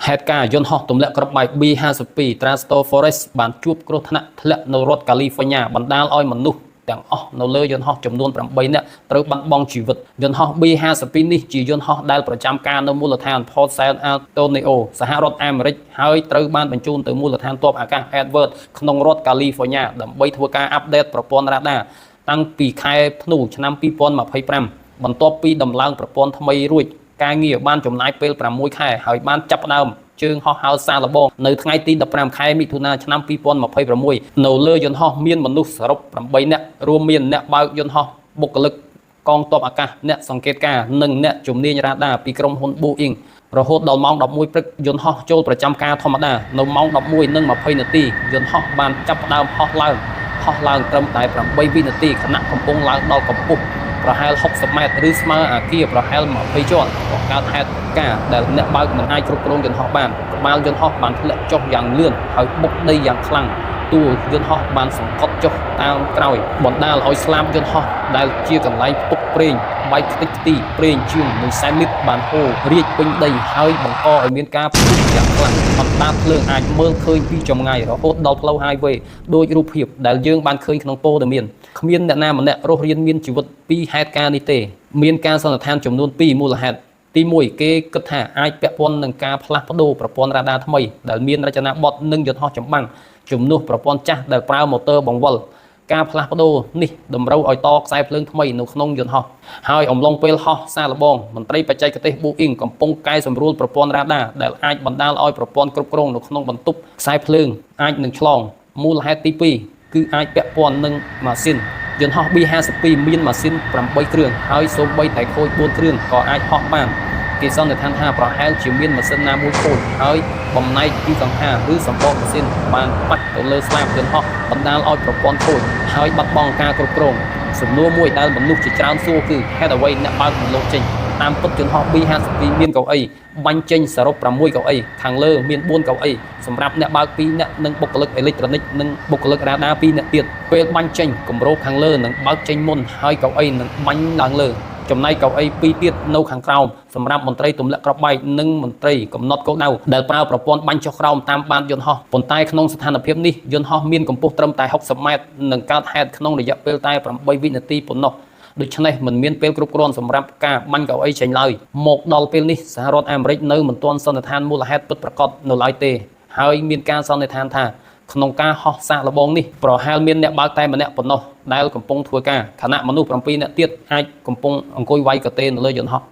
ហេតុការណ៍យន្តហោះទម្លាក់គ្រាប់បែក B-52 Transitor Forest បានជួបគ្រោះថ្នាក់ធ្លាក់នៅរដ្ឋកាលីហ្វ័រញ៉ាបណ្ដាលឲ្យមនុស្សទាំងអស់នៅលើយន្តហោះចំនួន8នាក់ត្រូវបាត់បង់ជីវិតយន្តហោះ B-52 នេះជាយន្តហោះដែលប្រចាំការនៅមូលដ្ឋាន Port San Antonio សហរដ្ឋអាមេរិកហើយត្រូវបានបញ្ជូនទៅមូលដ្ឋានទ័ពអាកាស Edwards ក្នុងរដ្ឋកាលីហ្វ័រញ៉ាដើម្បីធ្វើការអាប់ដេតប្រព័ន្ធរ៉ាដាតាំងពីខែធ្នូឆ្នាំ2025បន្ទាប់ពីដំឡើងប្រព័ន្ធថ្មីរួចការងារបានចំណាយពេល6ខែហើយបានចាប់ផ្ដើមជើងហោះហើរសាឡបងនៅថ្ងៃទី15ខែមិថុនាឆ្នាំ2026នៅលើយន្តហោះមានមនុស្សសរុប8នាក់រួមមានអ្នកបើកយន្តហោះបុគ្គលិកកងទ័ពអាកាសអ្នកសង្កេតការណ៍និងអ្នកជំនាញរ៉ាដាពីក្រុមហ៊ុន Boeing រហូតដល់ម៉ោង11ព្រឹកយន្តហោះចូលប្រចាំការធម្មតានៅម៉ោង11:20នាទីយន្តហោះបានចាប់ផ្ដើមហោះឡើងត្រឹមតែ8វិនាទីខណៈកំពុងឡើងដល់កម្ពស់ប្រហែល60ម៉ែត្រឬស្មើអាគារប្រហែល20ជាន់ក៏កើតហេតុការណ៍ដែលអ្នកបើកមិនអាចគ្រប់គ្រងយន្តហោះបានក្បាលយន្តហោះបានធ្លាក់ចុះយ៉ាងលឿនហើយបុកដីយ៉ាងខ្លាំងតួយន្តហោះបានសង្កត់ចុះតាមក្រោយបណ្ដាលឲ្យស្លាបយន្តហោះដែលជាកន្លែងផ្ទុកប្រេងបែកខ្ទេចខ្ទីប្រេងជាង100,000 លីត្របានហូររាជពេញដីហើយបង្កឲ្យមានការផ្ទុះយ៉ាងខ្លាំងអណ្ដាតភ្លើងអាចមើលឃើញពីចម្ងាយរហូតដល់ផ្លូវ highway ដោយរូបភាពដែលយើងបានឃើញក្នុងព័ត៌មានគ្មានអ្នកណាម្នាក់រស់រានមានជីវិតពីហេតុការណ៍នេះទេមានការសន្និដ្ឋានចំនួន2មូលហេតុទី1គេគិតថាអាចពាក់ព័ន្ធនឹងការផ្លាស់ប្ដូរប្រព័ន្ធរ៉ាដាថ្មីដែលមានរចនាបថនិងយន្តហោះចម្បាំងជំនួសប្រព័ន្ធចាស់ដែលប្រើម៉ូទ័របង្វិលការផ្លាស់ប្ដូរនេះតម្រូវឲ្យតខ្សែភ្លើងថ្មីនៅក្នុងយន្តហោះហើយអំឡុងពេលហោះសារល្បងមន្ត្រីបច្ចេកទេស Boeing កំពុងកែសម្រួលប្រព័ន្ធរ៉ាដាដែលអាចបណ្ដាលឲ្យប្រព័ន្ធគ្រប់គ្រងនៅក្នុងបន្ទប់ខ្សែភ្លើងអាចនឹងឆ្លងមូលហេតុទី2គឺអាចពាក់ព័ន្ធនឹងម៉ាស៊ីនយន្តហោះ B-52 មានម៉ាស៊ីន8គ្រឿងហើយសូម្បីតែខូច4គ្រឿងក៏អាចហោះបានគេសន្និដ្ឋានថាប្រហែលជាមានម៉ាស៊ីនណាមួយខូចហើយបំណែកពីកង្ហារឬសម្បកម៉ាស៊ីនបានប៉ះទៅលើស្លាបយន្តហោះបណ្ដាលឲ្យប្រព័ន្ធខូចហើយបាត់បង់ការគ្រប់គ្រងសំណួរមួយដែលមនុស្សជាច្រើនសួរគឺហេតុអ្វីអ្នកបើកមិនលោតចេញតាមពិតយន្តហោះ B-52 មានកៅអីបាញ់ចេញសរុប6កៅអីខាងលើមាន4កៅអីសម្រាប់អ្នកបើក2នាក់និងបុគ្គលិកអេឡិចត្រូនិកនិងបុគ្គលិករ៉ាដា2នាក់ទៀតពេលបាញ់ចេញគម្របខាងលើនឹងបើកចេញមុនហើយកៅអីនឹងបាញ់ឡើងលើចំណែកកៅអី2ទៀតនៅខាងក្រោមសម្រាប់មន្ត្រីទម្លាក់គ្រាប់បែកនិងមន្ត្រីកំណត់គោលដៅដែលប្រើប្រព័ន្ធបាញ់ចុះក្រោមតាមបាតយន្តហោះប៉ុន្តែក្នុងស្ថានភាពនេះយន្តហោះមានកម្ពស់ត្រឹមតែ60ម៉ែត្រនិងកើតហេតុក្នុងរយៈពេលតែ8វិនាទីប៉ុណ្ណោះដូច្នេះមិនមានពេលគ្រប់គ្រាន់សម្រាប់ការបាញ់កៅអីចេញឡើយមកដល់ពេលនេះសហរដ្ឋអាមេរិកនៅមិនទាន់សន្និដ្ឋានមូលហេតុពិតប្រាកដនៅឡើយទេហើយមានការសន្និដ្ឋានថាក្នុងការហោះសាកល្បងនេះប្រហែលមានអ្នកបើកតែម្នាក់ប៉ុណ្ណោះដែលកំពុងធ្វើការខណៈមនុស្ស7នាក់ទៀតអាចកំពុងអង្គុយវាយកតេនៅលើយន្តហោះ